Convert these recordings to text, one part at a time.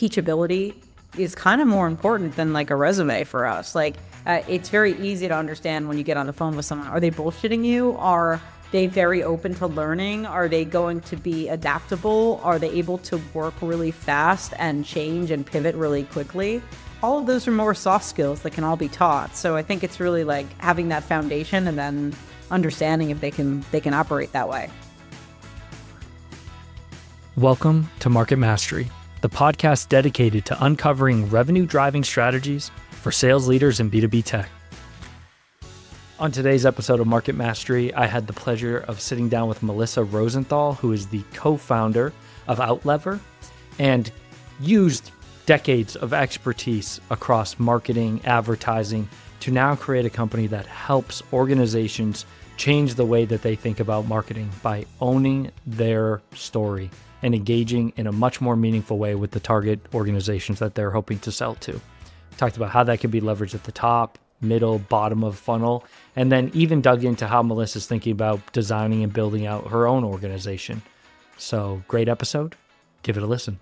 teachability is kind of more important than like a resume for us. Like it's very easy to understand when you get on the phone with someone. Are they bullshitting you? Are they very open to learning? Are they going to be adaptable? Are they able to work really fast and change and pivot really quickly? All of those are more soft skills that can all be taught. So I think it's really like having that foundation and then understanding if they can operate that way. Welcome to Market Mastery, the podcast dedicated to uncovering revenue-driving strategies for sales leaders in B2B tech. On today's episode of Market Mastery, I had the pleasure of sitting down with Melissa Rosenthal, who is the co-founder of Outlever and used decades of expertise across marketing, advertising, to now create a company that helps organizations change the way that they think about marketing by owning their story and engaging in a much more meaningful way with the target organizations that they're hoping to sell to. Talked about how that can be leveraged at the top, middle, bottom of funnel, and then even dug into how Melissa's thinking about designing and building out her own organization. So great episode. Give it a listen.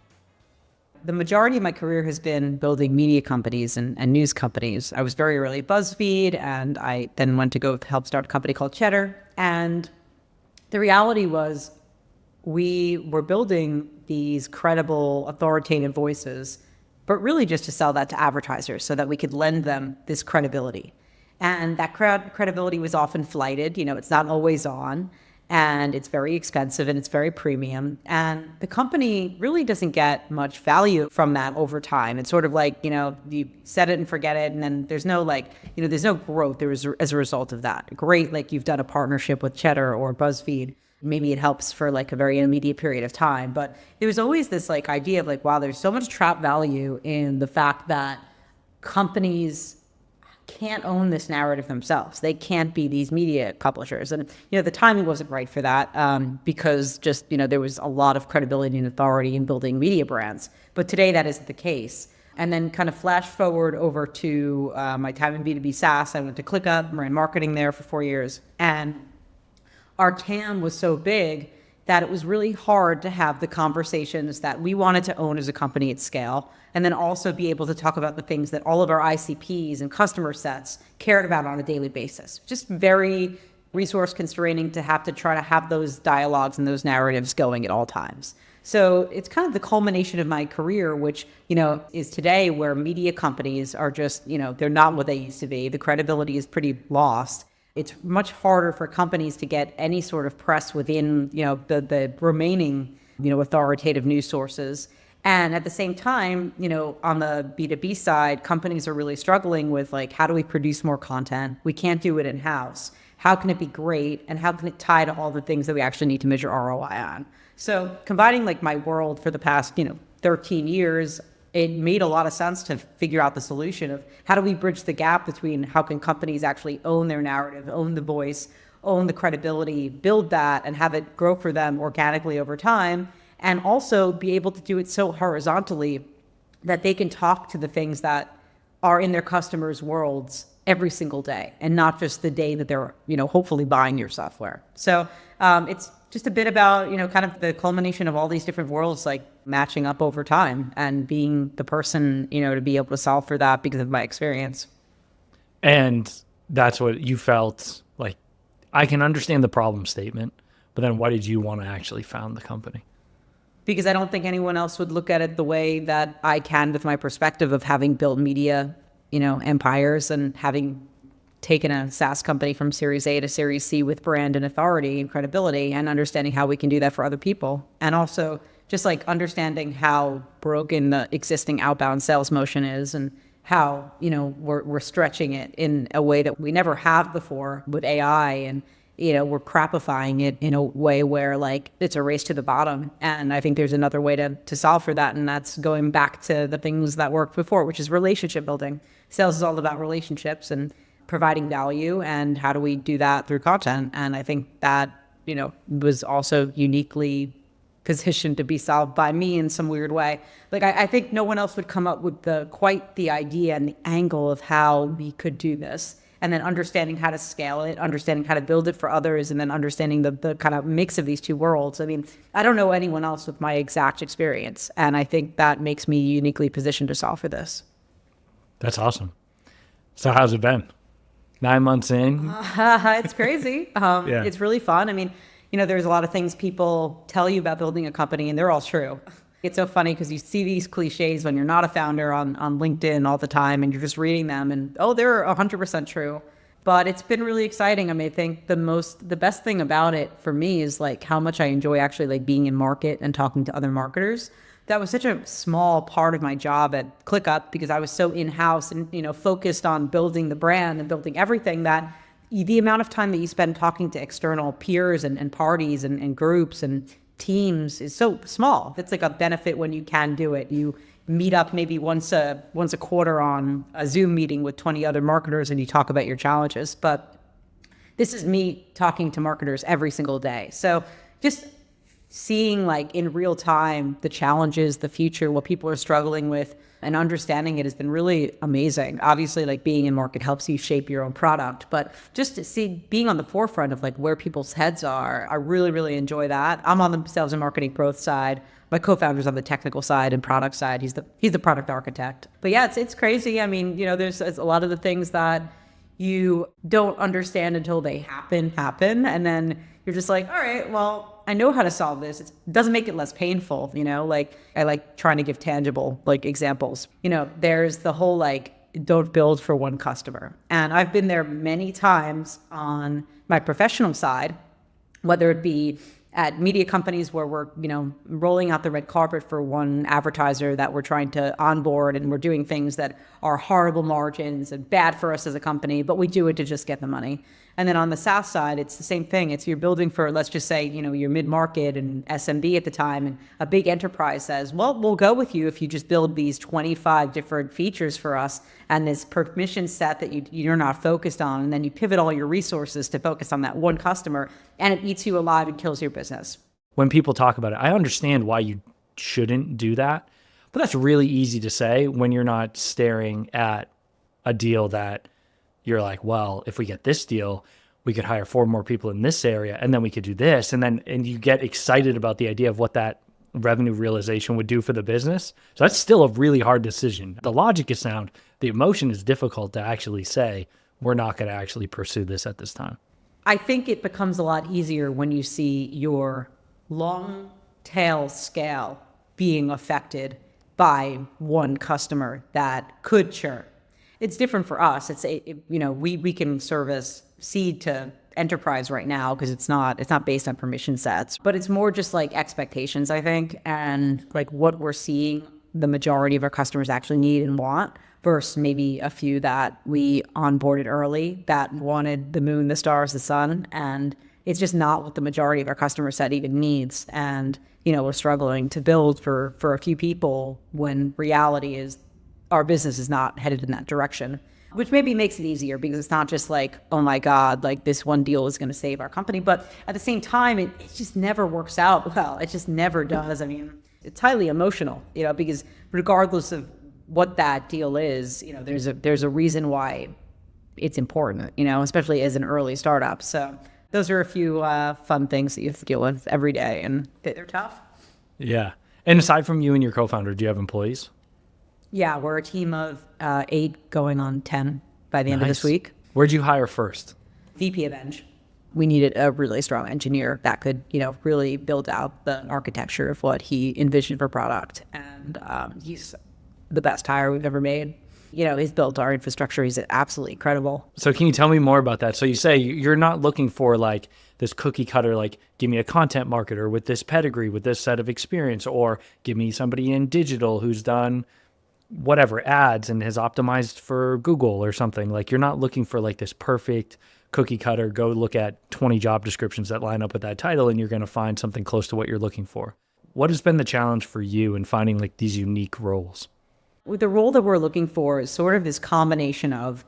The majority of my career has been building media companies and news companies. I was very early at BuzzFeed, and I then went to go help start a company called Cheddar. And the reality was we were building these credible, authoritative voices, but really just to sell that to advertisers so that we could lend them this credibility. And that credibility was often flighted. You know, it's not always on, and it's very expensive and it's very premium. And the company really doesn't get much value from that over time. It's sort of like, you know, you set it and forget it. And then there's no there's no growth as a result of that. Great, like you've done a partnership with Cheddar or BuzzFeed. Maybe it helps for like a very immediate period of time. But there was always this like idea of like, wow, there's so much trap value in the fact that companies can't own this narrative themselves. They can't be these media publishers. And, you know, the timing wasn't right for that because just, you know, there was a lot of credibility and authority in building media brands. But today that isn't the case. And then kind of flash forward over to my time in B2B SaaS. I went to ClickUp, ran marketing there for 4 years. And our TAM was so big that it was really hard to have the conversations that we wanted to own as a company at scale, and then also be able to talk about the things that all of our ICPs and customer sets cared about on a daily basis. Just very resource constraining to have to try to have those dialogues and those narratives going at all times. So it's kind of the culmination of my career, which, you know, is today where media companies are just, you know, they're not what they used to be. The credibility is pretty lost. It's much harder for companies to get any sort of press within, you know, the remaining, you know, authoritative news sources. And at the same time, you know, on the B2B side, companies are really struggling with like, how do we produce more content? We can't do it in-house. How can it be great? And how can it tie to all the things that we actually need to measure ROI on? So combining like my world for the past, you know, 13 years, it made a lot of sense to figure out the solution of how do we bridge the gap between how can companies actually own their narrative, own the voice, own the credibility, build that and have it grow for them organically over time, and also be able to do it so horizontally that they can talk to the things that are in their customers' worlds every single day and not just the day that they're, you know, hopefully buying your software. So it's just a bit about, you know, kind of the culmination of all these different worlds, like matching up over time and being the person, you know, to be able to solve for that because of my experience. And that's what you felt like. I can understand the problem statement, but then why did you want to actually found the company? Because I don't think anyone else would look at it the way that I can with my perspective of having built media, you know, empires and having taken a SaaS company from Series A to Series C with brand and authority and credibility, and understanding how we can do that for other people. And also just like understanding how broken the existing outbound sales motion is and how, you know, we're stretching it in a way that we never have before with AI, and, you know, we're crapifying it in a way where like it's a race to the bottom. And I think there's another way to solve for that. And that's going back to the things that worked before, which is relationship building. Sales is all about relationships and providing value, and how do we do that through content? And I think that, you know, was also uniquely positioned to be solved by me in some weird way. Like I think no one else would come up with quite the idea and the angle of how we could do this. and then understanding how to scale it, understanding how to build it for others, and then understanding the kind of mix of these two worlds. I mean, I don't know anyone else with my exact experience, and I think that makes me uniquely positioned to solve for this. That's awesome. So how's it been? 9 months in? It's crazy. Yeah. It's really fun. I mean, there's a lot of things people tell you about building a company, and they're all true. It's so funny because you see these cliches when you're not a founder on LinkedIn all the time, and you're just reading them, and they're 100% true. But it's been really exciting. I mean, I think the best thing about it for me is like how much I enjoy actually like being in market and talking to other marketers. That was such a small part of my job at ClickUp because I was so in-house and, focused on building the brand and building everything, that the amount of time that you spend talking to external peers and parties and groups and teams is so small. It's like a benefit when you can do it. You meet up maybe once a quarter on a Zoom meeting with 20 other marketers and you talk about your challenges. But this is me talking to marketers every single day. So just seeing like in real time the challenges, the future, what people are struggling with, and understanding it has been really amazing. Obviously, like being in market helps you shape your own product, but just to see being on the forefront of like where people's heads are, I really, really enjoy that. I'm on the sales and marketing growth side. My co-founder's on the technical side and product side. He's the product architect. But yeah, it's crazy. I mean, there's a lot of the things that you don't understand until they happen, and then you're just like, all right, well, I know how to solve this. It doesn't make it less painful, like I like trying to give tangible like examples. There's the whole like don't build for one customer. And I've been there many times on my professional side, whether it be at media companies where we're, rolling out the red carpet for one advertiser that we're trying to onboard, and we're doing things that are horrible margins and bad for us as a company, but we do it to just get the money. And then on the SaaS side, it's the same thing. It's you're building for, let's just say, your mid-market and SMB at the time, and a big enterprise says, well, we'll go with you if you just build these 25 different features for us and this permission set that you're not focused on, and then you pivot all your resources to focus on that one customer, and it eats you alive and kills your business. When people talk about it, I understand why you shouldn't do that, but that's really easy to say when you're not staring at a deal that you're like, well, if we get this deal, we could hire 4 more people in this area, and then we could do this. And you get excited about the idea of what that revenue realization would do for the business. So that's still a really hard decision. The logic is sound. The emotion is difficult to actually say, we're not going to actually pursue this at this time. I think it becomes a lot easier when you see your long tail scale being affected by one customer that could churn. It's different for us. We can service seed to enterprise right now because it's not based on permission sets, but it's more just like expectations, I think, and like what we're seeing the majority of our customers actually need and want versus maybe a few that we onboarded early that wanted the moon, the stars, the sun, and it's just not what the majority of our customer set even needs. And we're struggling to build for a few people when reality is our business is not headed in that direction, which maybe makes it easier because it's not just like, oh my God, like this one deal is going to save our company. But at the same time, it just never works out well. It just never does. I mean, it's highly emotional, because regardless of what that deal is, there's a reason why it's important, especially as an early startup. So those are a few fun things that you have to deal with every day, and they're tough. Yeah. And aside from you and your co-founder, do you have employees? Yeah, we're a team of 8 going on 10 by the end of this week. Where'd you hire first? VP of Eng. We needed a really strong engineer that could, really build out the architecture of what he envisioned for product. And he's the best hire we've ever made. He's built our infrastructure. He's absolutely incredible. So can you tell me more about that? So you say you're not looking for like this cookie cutter, like give me a content marketer with this pedigree, with this set of experience, or give me somebody in digital who's done whatever ads and has optimized for Google or something. Like you're not looking for like this perfect cookie cutter, go look at 20 job descriptions that line up with that title and you're going to find something close to what you're looking for. What has been the challenge for you in finding like these unique roles? The role that we're looking for is sort of this combination of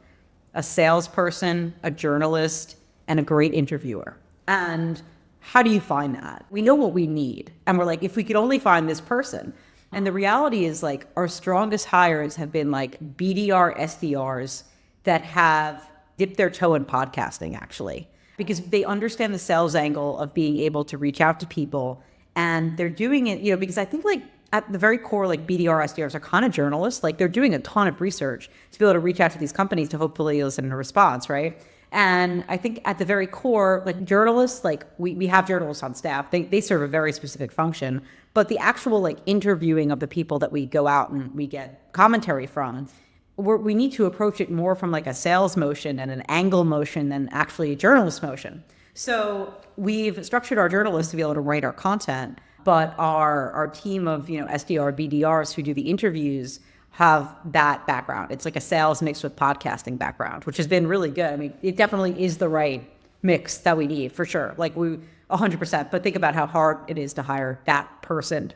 a salesperson, a journalist, and a great interviewer. And how do you find that? We know what we need. And we're like, if we could only find this person. And the reality is like our strongest hires have been like BDR SDRs that have dipped their toe in podcasting, actually, because they understand the sales angle of being able to reach out to people. And they're doing it, because I think like at the very core, like BDR, SDRs are kind of journalists. Like they're doing a ton of research to be able to reach out to these companies to hopefully elicit a response, right? And I think at the very core, like journalists, like we have journalists on staff, they serve a very specific function, but the actual like interviewing of the people that we go out and we get commentary from, we need to approach it more from like a sales motion and an angle motion than actually a journalist motion. So we've structured our journalists to be able to write our content, but our team of, SDR, BDRs who do the interviews have that background. It's like a sales mixed with podcasting background, which has been really good. I mean, it definitely is the right mix that we need for sure. Like 100%, but think about how hard it is to hire that person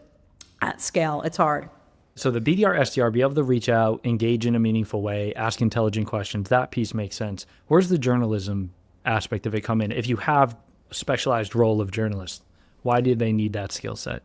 at scale. It's hard. So the BDR, SDR, be able to reach out, engage in a meaningful way, ask intelligent questions, that piece makes sense. Where's the journalism aspect of it come in? If you have a specialized role of journalist, why do they need that skill set?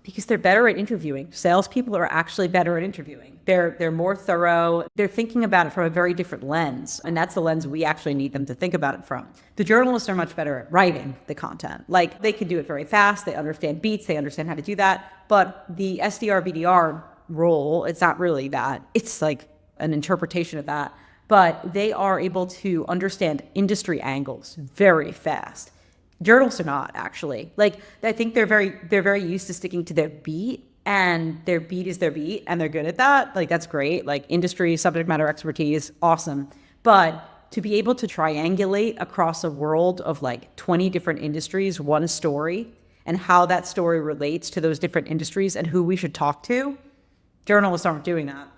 Because they're better at interviewing. Salespeople are actually better at interviewing. They're more thorough. They're thinking about it from a very different lens. And that's the lens we actually need them to think about it from. The journalists are much better at writing the content. Like they can do it very fast. They understand beats. They understand how to do that. But the SDR, BDR role, it's not really that. It's like an interpretation of that. But they are able to understand industry angles very fast. Journalists are not, actually. Like I think they're very used to sticking to their beat, and their beat is their beat, and they're good at that. Like that's great. Like industry subject matter expertise, awesome. But to be able to triangulate across a world of like 20 different industries, one story, and how that story relates to those different industries and who we should talk to, journalists aren't doing that.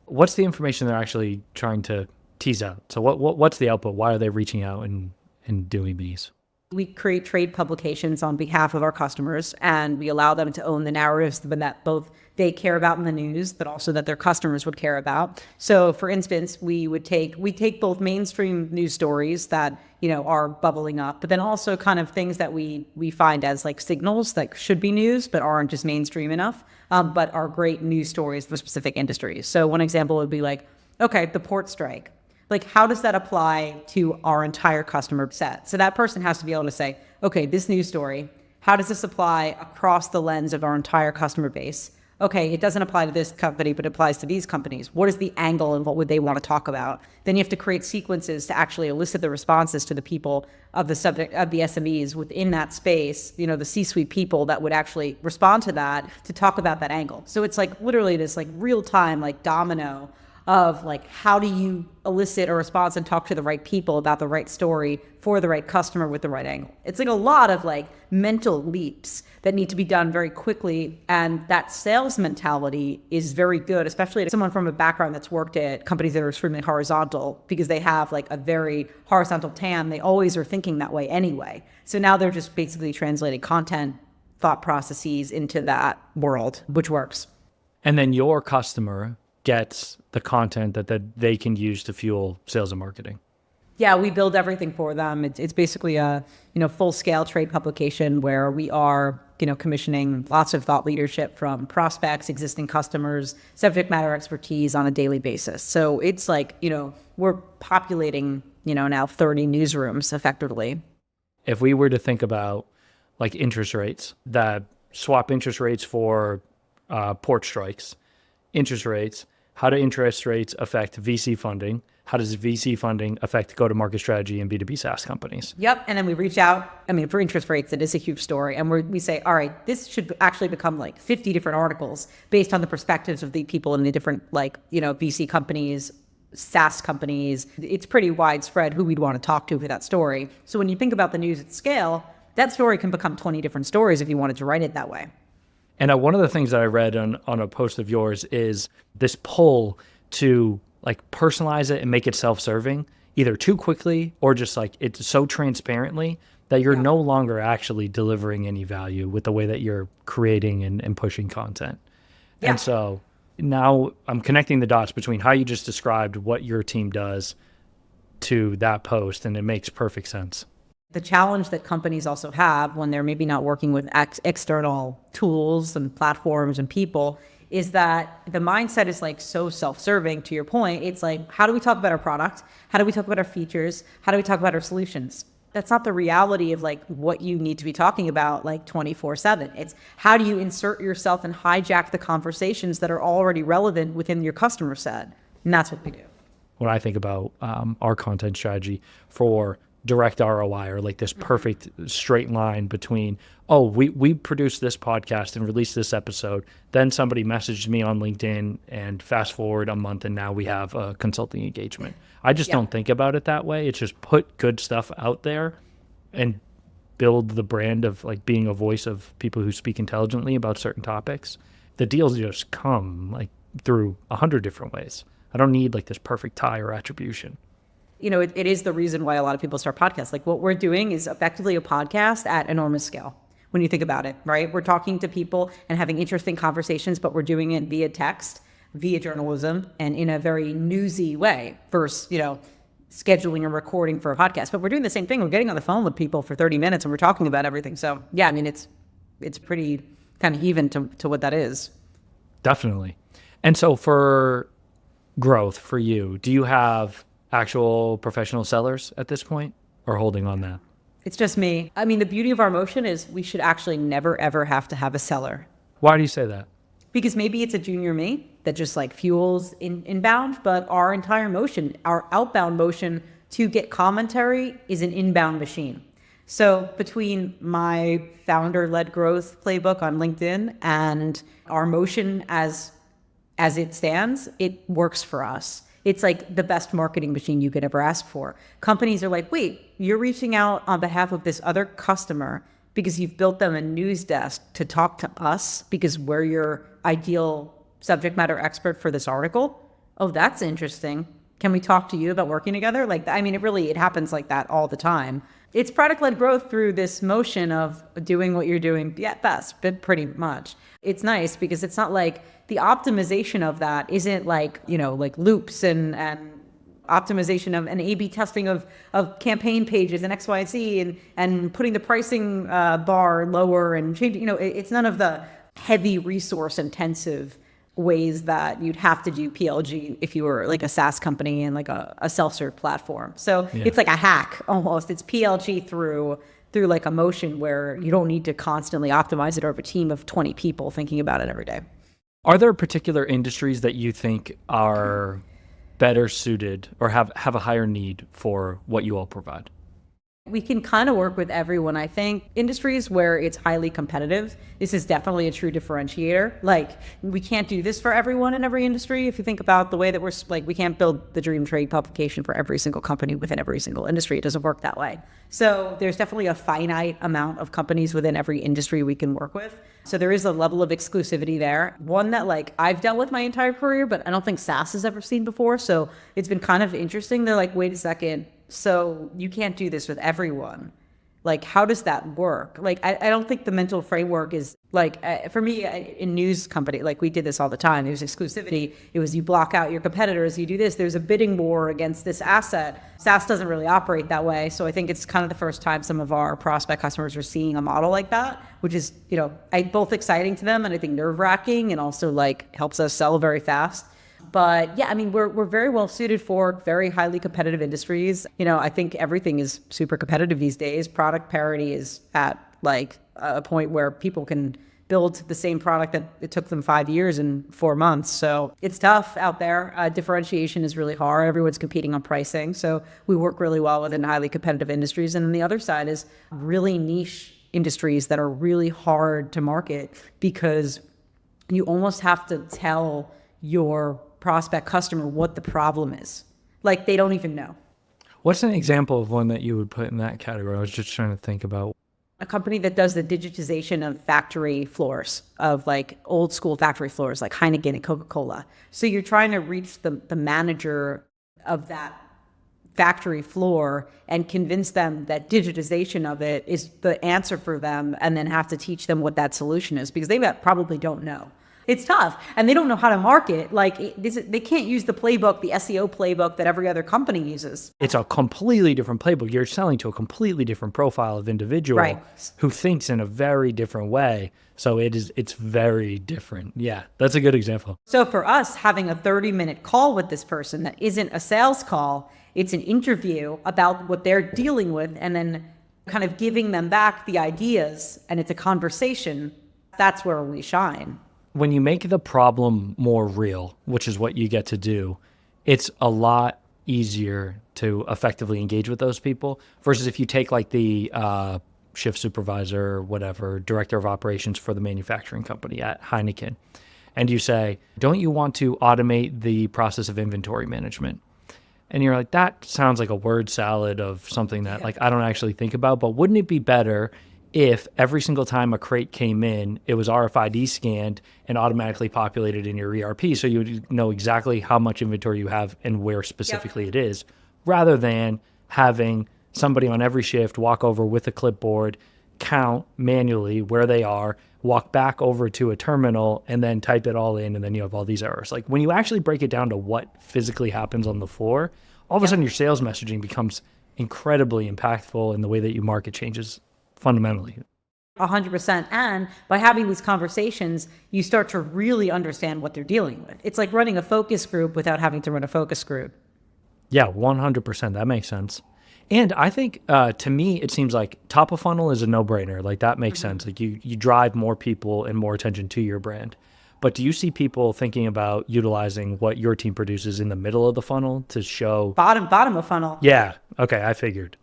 What's the information they're actually trying to tease out? So what's the output? Why are they reaching out and doing these? We create trade publications on behalf of our customers, and we allow them to own the narratives that both they care about in the news, but also that their customers would care about. So for instance, we take both mainstream news stories that, are bubbling up, but then also kind of things that we find as like signals that should be news, but aren't just mainstream enough, but are great news stories for specific industries. So one example would be like, okay, the port strike. Like, how does that apply to our entire customer set? So that person has to be able to say, okay, this news story, how does this apply across the lens of our entire customer base? Okay, it doesn't apply to this company, but it applies to these companies. What is the angle and what would they want to talk about? Then you have to create sequences to actually elicit the responses to the people of the subject of the SMEs within that space, the C-suite people that would actually respond to that to talk about that angle. So it's like literally this like real time, like domino of like, how do you elicit a response and talk to the right people about the right story for the right customer with the right angle? It's like a lot of like mental leaps that need to be done very quickly. And that sales mentality is very good, especially to someone from a background that's worked at companies that are extremely horizontal, because they have like a very horizontal TAM. They always are thinking that way anyway. So now they're just basically translating content thought processes into that world, which works. And then your customer gets the content that they can use to fuel sales and marketing. Yeah, we build everything for them. It's basically a full scale trade publication where we are commissioning lots of thought leadership from prospects, existing customers, subject matter expertise on a daily basis. So it's like we're populating now 30 newsrooms effectively. If we were to think about like interest rates, that swap interest rates for port strikes, interest rates, how do interest rates affect VC funding? How does VC funding affect go-to-market strategy in B2B SaaS companies? Yep. And then we reach out. I mean, for interest rates, it is a huge story. And we say, all right, this should actually become like 50 different articles based on the perspectives of the people in the different VC companies, SaaS companies. It's pretty widespread who we'd want to talk to for that story. So when you think about the news at scale, that story can become 20 different stories if you wanted to write it that way. And one of the things that I read on a post of yours is this pull to like personalize it and make it self-serving, either too quickly or just like it's so transparently that you're no longer actually delivering any value with the way that you're creating and pushing content. Yeah. And so now I'm connecting the dots between how you just described what your team does to that post, and it makes perfect sense. The challenge that companies also have when they're maybe not working with external tools and platforms and people is that the mindset is like so self-serving. To your point, it's like, how do we talk about our product? How do we talk about our features? How do we talk about our solutions? That's not the reality of like what you need to be talking about like 24/7. It's how do you insert yourself and hijack the conversations that are already relevant within your customer set? And that's what we do. When I think about our content strategy for direct ROI, or like this perfect straight line between, oh, we produced this podcast and released this episode, then somebody messaged me on LinkedIn, and fast forward a month and now we have a consulting engagement. I just don't think about it that way. It's just put good stuff out there and build the brand of like being a voice of people who speak intelligently about certain topics. The deals just come like through 100 different ways. I don't need like this perfect tie or attribution. You know, it is the reason why a lot of people start podcasts. Like what we're doing is effectively a podcast at enormous scale. When you think about it, right? We're talking to people and having interesting conversations, but we're doing it via text, via journalism, and in a very newsy way versus, scheduling and recording for a podcast. But we're doing the same thing. We're getting on the phone with people for 30 minutes and we're talking about everything. So yeah, I mean, it's pretty kind of even to what that is. Definitely. And so for growth for you, do you have actual professional sellers at this point, or holding on that? It's just me. I mean, the beauty of our motion is we should actually never, ever have to have a seller. Why do you say that? Because maybe it's a junior me that just like fuels inbound, but our entire motion, our outbound motion to get commentary is an inbound machine. So between my founder-led growth playbook on LinkedIn and our motion as it stands, it works for us. It's like the best marketing machine you could ever ask for. Companies are like, wait, you're reaching out on behalf of this other customer because you've built them a news desk to talk to us because we're your ideal subject matter expert for this article. Oh, that's interesting. Can we talk to you about working together? Like, I mean, it happens like that all the time. It's product-led growth through this motion of doing what you're doing best, but pretty much. It's nice because it's not like the optimization of that isn't like, like loops and optimization of and A/B testing of campaign pages and X, Y, Z and putting the pricing bar lower and changing, it's none of the heavy resource intensive ways that you'd have to do PLG if you were like a SaaS company and like a self-serve platform. So It's like a hack almost. It's PLG through like a motion where you don't need to constantly optimize it over a team of 20 people thinking about it every day. Are there particular industries that you think are better suited or have a higher need for what you all provide? We can kind of work with everyone. I think industries where it's highly competitive, this is definitely a true differentiator. Like we can't do this for everyone in every industry. If you think about the way that we're like, we can't build the dream trade publication for every single company within every single industry. It doesn't work that way. So there's definitely a finite amount of companies within every industry we can work with. So there is a level of exclusivity there. One that like I've dealt with my entire career, but I don't think SaaS has ever seen before. So it's been kind of interesting. They're like, wait a second. So you can't do this with everyone. Like, how does that work? Like, I don't think the mental framework is like, for me, in news company, like we did this all the time. There's exclusivity. It was you block out your competitors, you do this. There's a bidding war against this asset. SaaS doesn't really operate that way. So I think it's kind of the first time some of our prospect customers are seeing a model like that, which is, both exciting to them and I think nerve-wracking and also like helps us sell very fast. But yeah, I mean, we're very well suited for very highly competitive industries. I think everything is super competitive these days. Product parity is at like a point where people can build the same product that it took them 5 years and 4 months. So it's tough out there. Differentiation is really hard. Everyone's competing on pricing. So we work really well within highly competitive industries. And then the other side is really niche industries that are really hard to market because you almost have to tell your prospect customer what the problem is. Like they don't even know. What's an example of one that you would put in that category? I was just trying to think about. A company that does the digitization of factory floors, of like old school factory floors, like Heineken and Coca-Cola. So you're trying to reach the manager of that factory floor and convince them that digitization of it is the answer for them and then have to teach them what that solution is because they probably don't know. It's tough. And they don't know how to market. Like they can't use the playbook, the SEO playbook that every other company uses. It's a completely different playbook. You're selling to a completely different profile of individual Right. who thinks in a very different way. So it's very different. Yeah, that's a good example. So for us, having a 30-minute call with this person that isn't a sales call, it's an interview about what they're dealing with, and then kind of giving them back the ideas, and it's a conversation. That's where we shine. When you make the problem more real, which is what you get to do, it's a lot easier to effectively engage with those people versus if you take like the shift supervisor or whatever, director of operations for the manufacturing company at Heineken, and you say, don't you want to automate the process of inventory management? And you're like, that sounds like a word salad of something that like I don't actually think about, but wouldn't it be better if every single time a crate came in, it was RFID scanned and automatically populated in your ERP so you would know exactly how much inventory you have and where specifically it is, rather than having somebody on every shift walk over with a clipboard, count manually where they are, walk back over to a terminal, and then type it all in, and then you have all these errors. Like when you actually break it down to what physically happens on the floor, all of a sudden your sales messaging becomes incredibly impactful, and the way that you market changes fundamentally. 100%. And by having these conversations, you start to really understand what they're dealing with. It's like running a focus group without having to run a focus group. Yeah, 100%. That makes sense. And I think to me, it seems like top of funnel is a no-brainer. Like that makes sense. Like you drive more people and more attention to your brand. But do you see people thinking about utilizing what your team produces in the middle of the funnel to show Bottom of funnel. Yeah. Okay. I figured.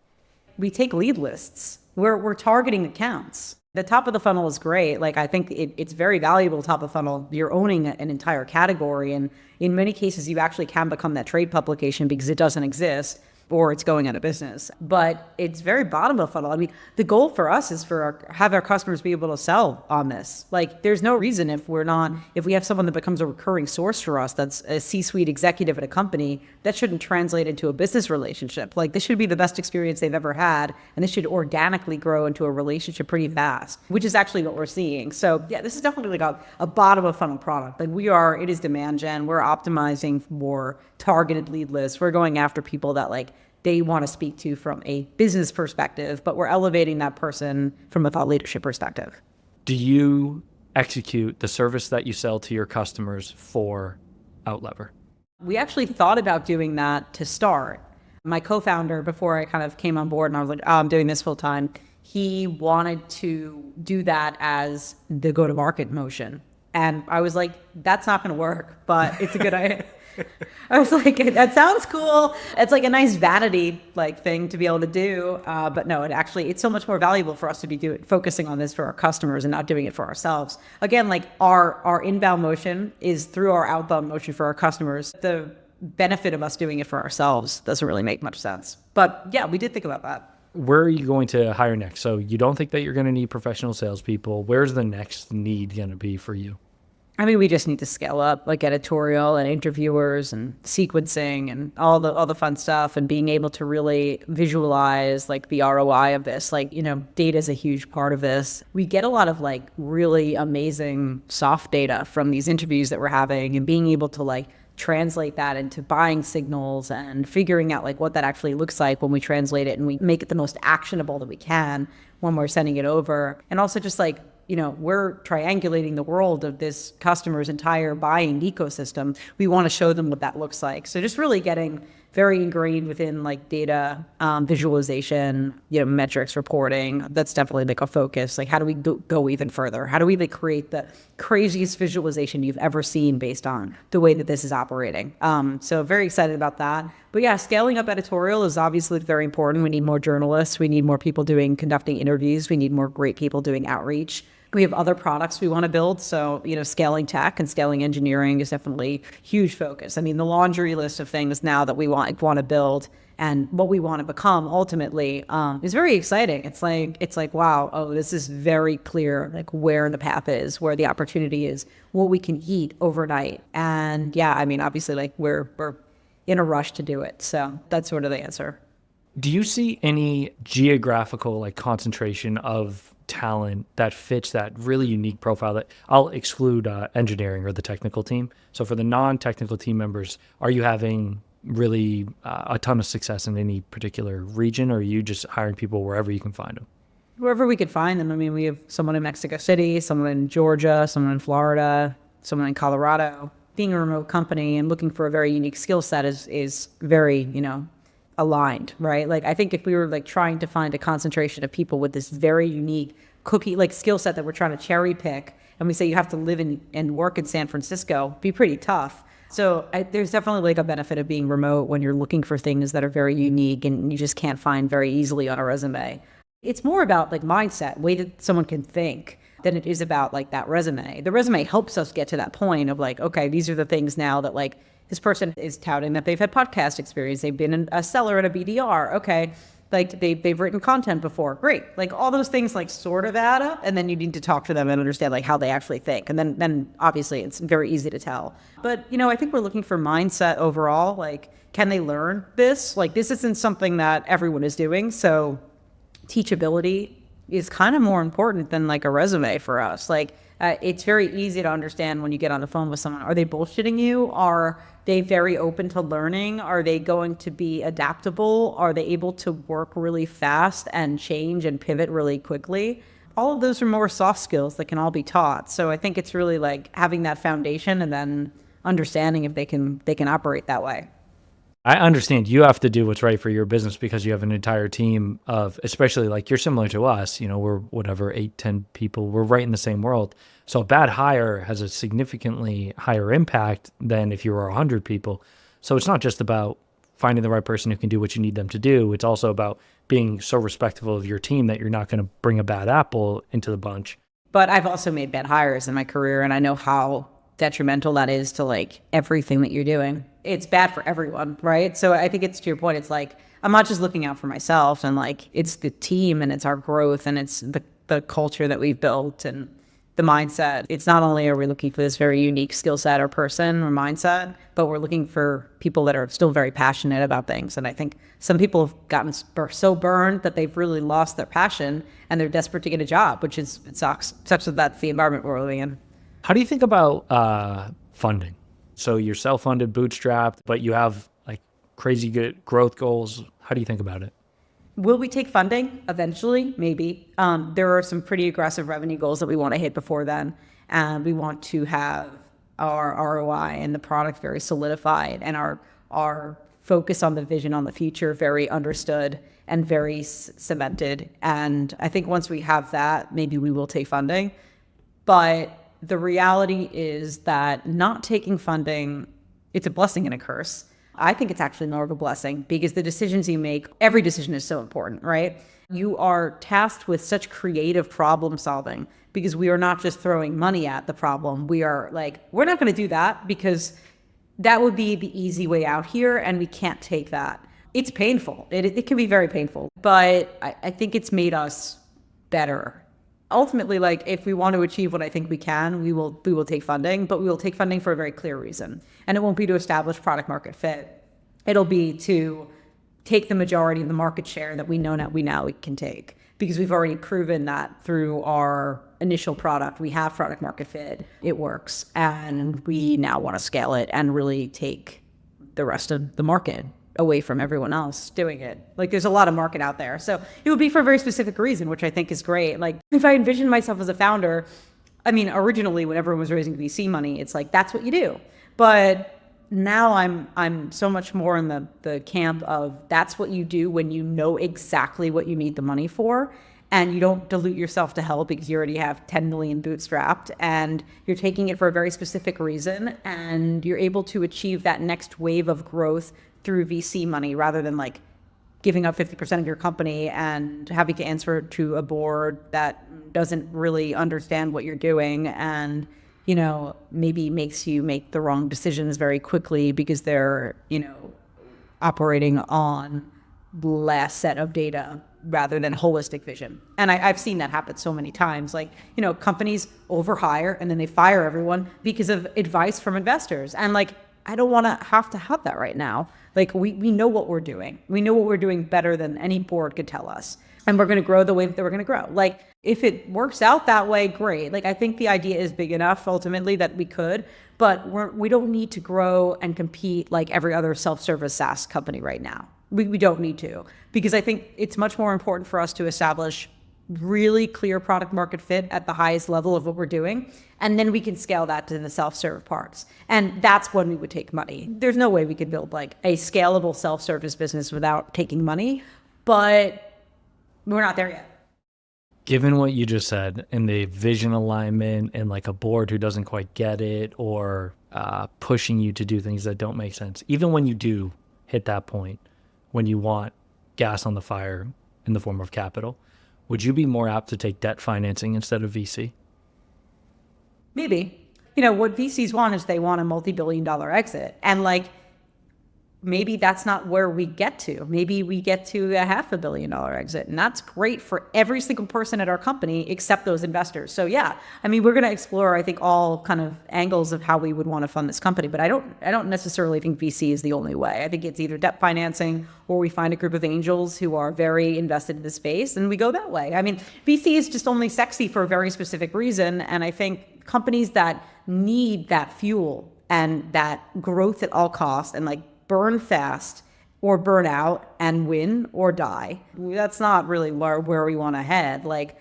We take lead lists. We're targeting accounts. The top of the funnel is great. Like I think it's very valuable top of funnel. You're owning an entire category. And in many cases, you actually can become that trade publication because it doesn't exist or it's going out of business. But it's very bottom of funnel. I mean, the goal for us is have our customers be able to sell on this. Like there's no reason if we have someone that becomes a recurring source for us, that's a C-suite executive at a company, that shouldn't translate into a business relationship. Like this should be the best experience they've ever had. And this should organically grow into a relationship pretty fast, which is actually what we're seeing. So yeah, this is definitely like a bottom of funnel product. Like it is demand gen. We're optimizing for targeted lead lists. We're going after people that like they want to speak to from a business perspective, but we're elevating that person from a thought leadership perspective. Do you execute the service that you sell to your customers for Outlever? We actually thought about doing that to start. My co-founder, before I kind of came on board and I was like, oh, I'm doing this full time, he wanted to do that as the go-to-market motion. And I was like, that's not going to work, but it's a good idea. I was like, that sounds cool. It's like a nice vanity like thing to be able to do. But no, it's so much more valuable for us to be focusing on this for our customers and not doing it for ourselves. Again, like our inbound motion is through our outbound motion for our customers. The benefit of us doing it for ourselves doesn't really make much sense. But yeah, we did think about that. Where are you going to hire next? So you don't think that you're going to need professional salespeople. Where's the next need going to be for you? I mean, we just need to scale up like editorial and interviewers and sequencing and all the fun stuff, and being able to really visualize like the ROI of this. Like, data is a huge part of this. We get a lot of like really amazing soft data from these interviews that we're having, and being able to like translate that into buying signals and figuring out like what that actually looks like when we translate it and we make it the most actionable that we can when we're sending it over. And also just like, we're triangulating the world of this customer's entire buying ecosystem. We want to show them what that looks like. So just really getting very ingrained within like data, visualization, metrics, reporting. That's definitely like a focus. Like how do we go even further? How do we like create the craziest visualization you've ever seen based on the way that this is operating? So very excited about that. But yeah, scaling up editorial is obviously very important. We need more journalists. We need more people conducting interviews. We need more great people doing outreach. We have other products we want to build. So, scaling tech and scaling engineering is definitely a huge focus. I mean, the laundry list of things now that we want to build and what we want to become ultimately is very exciting. It's like, wow, oh, this is very clear, like where the path is, where the opportunity is, what we can eat overnight. And yeah, I mean, obviously like we're in a rush to do it. So that's sort of the answer. Do you see any geographical like concentration of talent that fits that really unique profile? That I'll exclude engineering or the technical team. So for the non-technical team members, are you having really a ton of success in any particular region, or are you just hiring people wherever you can find them? Wherever we could find them. I mean, we have someone in Mexico City, someone in Georgia, someone in Florida, someone in Colorado. Being a remote company and looking for a very unique skill set is very, aligned, right? Like, I think if we were like trying to find a concentration of people with this very unique like skill set that we're trying to cherry pick, and we say you have to live and work in San Francisco, it'd be pretty tough. So there's definitely like a benefit of being remote when you're looking for things that are very unique and you just can't find very easily on a resume. It's more about like mindset, way that someone can think, than it is about like that resume. The resume helps us get to that point of like, okay, these are the things now that like this person is touting that they've had podcast experience. They've been a seller at a BDR. Okay. Like they've written content before. Great. Like all those things like sort of add up, and then you need to talk to them and understand like how they actually think. And then obviously it's very easy to tell. But, I think we're looking for mindset overall. Like, can they learn this? Like, this isn't something that everyone is doing. So teachability is kind of more important than like a resume for us. Like, it's very easy to understand when you get on the phone with someone. Are they bullshitting you? Are they very open to learning? Are they going to be adaptable? Are they able to work really fast and change and pivot really quickly? All of those are more soft skills that can all be taught. So I think it's really like having that foundation and then understanding if they can operate that way. I understand you have to do what's right for your business because you have an entire team of, especially like you're similar to us, we're whatever, 8, 10 people, we're right in the same world. So a bad hire has a significantly higher impact than if you were 100 people. So it's not just about finding the right person who can do what you need them to do. It's also about being so respectful of your team that you're not going to bring a bad apple into the bunch. But I've also made bad hires in my career, and I know how detrimental that is to like everything that you're doing. It's bad for everyone, right? So I think it's to your point, it's like, I'm not just looking out for myself, and like, it's the team and it's our growth and it's the culture that we've built and the mindset. It's not only are we looking for this very unique skill set or person or mindset, but we're looking for people that are still very passionate about things. And I think some people have gotten so burned that they've really lost their passion and they're desperate to get a job, which it sucks. Such that that's the environment we're living in. How do you think about funding? So you're self-funded, bootstrapped, but you have like crazy good growth goals. How do you think about it? Will we take funding eventually? Maybe. There are some pretty aggressive revenue goals that we want to hit before then. And we want to have our ROI and the product very solidified and our focus on the vision on the future very understood and very cemented. And I think once we have that, maybe we will take funding. But the reality is that not taking funding, it's a blessing and a curse. I think it's actually more of a blessing because the decisions you make, every decision is so important, right? You are tasked with such creative problem solving because we are not just throwing money at the problem. We are like, we're not going to do that because that would be the easy way out here and we can't take that. It's painful. It can be very painful, but I think it's made us better. Ultimately, like if we want to achieve what I think we can, we will take funding, but we will take funding for a very clear reason. And it won't be to establish product market fit. It'll be to take the majority of the market share that we now we can take because we've already proven that through our initial product, we have product market fit, it works. And we now want to scale it and really take the rest of the market away from everyone else doing it. Like there's a lot of market out there. So it would be for a very specific reason, which I think is great. Like if I envisioned myself as a founder, I mean, originally when everyone was raising VC money, it's like, that's what you do. But now I'm so much more in the camp of that's what you do when you know exactly what you need the money for. And you don't dilute yourself to hell because you already have 10 million bootstrapped and you're taking it for a very specific reason. And you're able to achieve that next wave of growth through VC money rather than like giving up 50% of your company and having to answer to a board that doesn't really understand what you're doing and, maybe makes you make the wrong decisions very quickly because they're, operating on less set of data rather than holistic vision. And I've seen that happen so many times. Like, companies overhire and then they fire everyone because of advice from investors. And like, I don't want to have that right now. Like we know what we're doing. We know what we're doing better than any board could tell us. and we're going to grow the way that we're going to grow. Like, if it works out that way, great. Like, I think the idea is big enough ultimately that we could, but we don't need to grow and compete like every other self-service SaaS company right now. We don't need to, because I think it's much more important for us to establish really clear product market fit at the highest level of what we're doing. And then we can scale that to the self-serve parts. And that's when we would take money. There's no way we could build like a scalable self-service business without taking money, but we're not there yet. Given what you just said and the vision alignment and like a board who doesn't quite get it or pushing you to do things that don't make sense, even when you do hit that point, when you want gas on the fire in the form of capital, would you be more apt to take debt financing instead of VC? Maybe. What VCs want is they want a multi-billion-dollar exit. And like, maybe that's not where we get to. Maybe we get to a $500 million exit. And that's great for every single person at our company except those investors. So yeah, I mean, we're going to explore, I think, all kind of angles of how we would want to fund this company. But I don't necessarily think VC is the only way. I think it's either debt financing or we find a group of angels who are very invested in the space and we go that way. I mean, VC is just only sexy for a very specific reason. And I think companies that need that fuel and that growth at all costs and like burn fast or burn out and win or die, that's not really where we want to head. Like,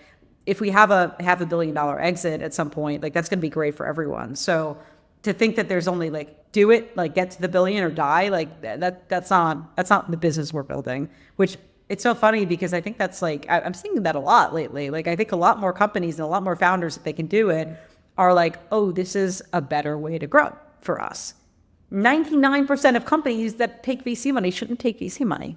if we have a $500 million exit at some point, like, that's going to be great for everyone. So to think that there's only like, do it, like get to the billion or die, like that's not the business we're building. Which, it's so funny because I think that's like, I'm seeing that a lot lately. Like, I think a lot more companies and a lot more founders, if they can do it, are like, oh, this is a better way to grow for us. 99% of companies that take VC money shouldn't take VC money.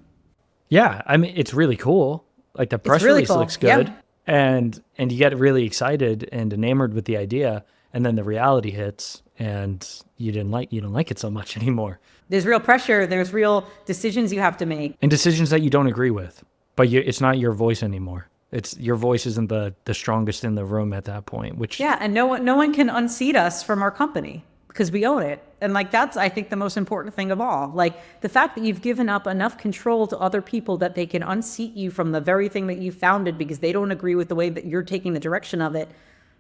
Yeah, I mean, it's really cool. Like, the press release looks good, yeah. and you get really excited and enamored with the idea, and then the reality hits, and you don't like it so much anymore. There's real pressure. There's real decisions you have to make, and decisions that you don't agree with. But it's not your voice anymore. It's your voice isn't the strongest in the room at that point. Which and no one can unseat us from our company, because we own it. And like, that's, I think, the most important thing of all. Like, the fact that you've given up enough control to other people that they can unseat you from the very thing that you founded because they don't agree with the way that you're taking the direction of it.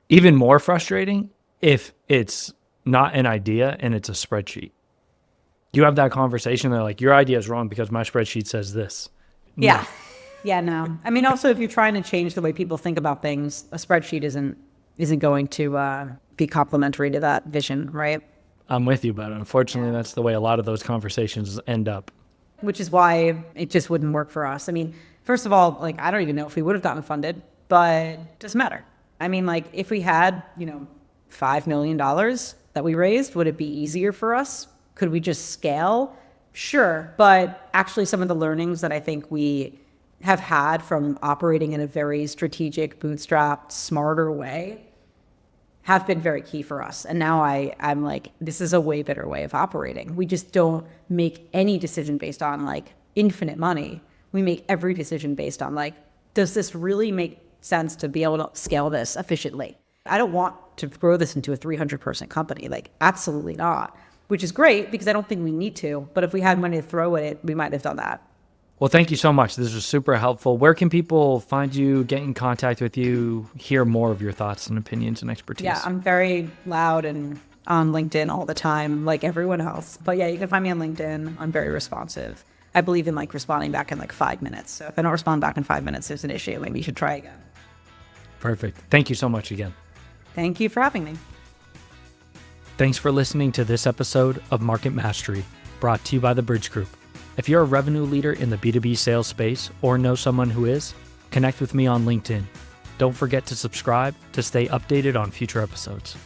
Even more frustrating if it's not an idea and it's a spreadsheet. You have that conversation, they're like, your idea is wrong because my spreadsheet says this. Yeah. Yeah, no. I mean, also, if you're trying to change the way people think about things, a spreadsheet isn't going to be complementary to that vision, right? I'm with you, but unfortunately, that's the way a lot of those conversations end up. Which is why it just wouldn't work for us. I mean, first of all, like, I don't even know if we would have gotten funded, but it doesn't matter. I mean, like, if we had, $5 million that we raised, would it be easier for us? Could we just scale? Sure. But actually, some of the learnings that I think we have had from operating in a very strategic, bootstrapped, smarter way have been very key for us. And now I'm like, this is a way better way of operating. We just don't make any decision based on like infinite money. We make every decision based on like, does this really make sense to be able to scale this efficiently? I don't want to grow this into a 300-person company. Like, absolutely not, which is great because I don't think we need to. But if we had money to throw at it, we might have done that. Well, thank you so much. This was super helpful. Where can people find you, get in contact with you, hear more of your thoughts and opinions and expertise? Yeah, I'm very loud and on LinkedIn all the time, like everyone else. But yeah, you can find me on LinkedIn. I'm very responsive. I believe in like responding back in like 5 minutes. So if I don't respond back in 5 minutes, there's an issue. Maybe you should try again. Perfect. Thank you so much again. Thank you for having me. Thanks for listening to this episode of Market Mastery, brought to you by the Bridge Group. If you're a revenue leader in the B2B sales space or know someone who is, connect with me on LinkedIn. Don't forget to subscribe to stay updated on future episodes.